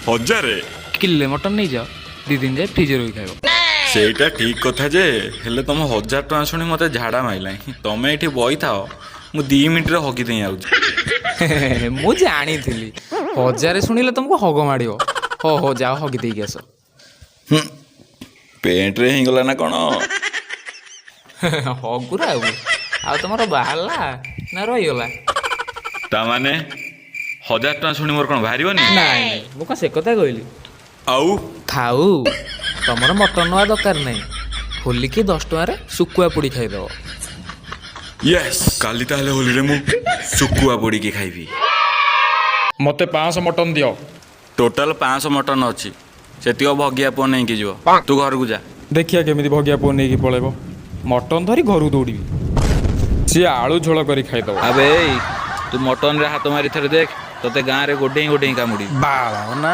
हजारे किले मटन नहीं जाओ 2 दिन जाए फ्रिज रही खाइब ସେଇଟା ଠିକ କଥା ଯେ ହେଲେ ତମ 1000 ଟଙ୍କା ଶୁଣି ମତେ ଝାଡ଼ା ମାଇଲାଣି ତମେ ଏଠି ବଇଥାଅ ମୁଁ 2 ମିନିଟରେ ହଗି ଦେଇ ଆଉଛି ମୁଁ ଜାଣିଥିଲି 1000 ଶୁଣିଲେ ତମକୁ ହଗ ମାଡ଼ିବ हो जाओ हगी ଦେଇକି ଆସ ପେଣ୍ଟରେ ହେଇଗଲା ନା କ'ଣ ହଗୁରା ଆଉ ତମର ବାହାରିଲା ନା ରହିଗଲା ତାମାନେ 1000 ଟଙ୍କା ଶୁଣି ମୋର କ'ଣ ବାହାରିବନି ନାଇଁ ମୁଁ କ'ଣ ସେ କଥା କହିଲି ଆଉ ଥାଉ ତମର ମଟନ ନେବା ଦରକାର ନାହିଁ ହୋଲିକି 10 ଟଙ୍କାରେ ଶୁଖୁଆ ପୋଡ଼ି ଖାଇଦେବ ୟେସ୍ କାଲି ତାହେଲେ ହୋଲିରେ ମୁଁ ଶୁଖୁଆ ପୋଡ଼ିକି ଖାଇବି मते 500 मटन दियो ଟୋଟାଲ 500 ମଟନ ଅଛି ସେତିକ ଭଗିଆ ପୁଅ ନେଇକି ଯିବ ତୁ ଘରକୁ ଯା देखिया केमिति भगिया पुଅ नेकी पळेबो मटन धरी घरु दौड़बी सी आलू झोल करी खाइदब अबे तू मटन रे हाथ मारी थरे देख तोते गाँ रे गोडेई गोडेई कामुड़ी बाळा ना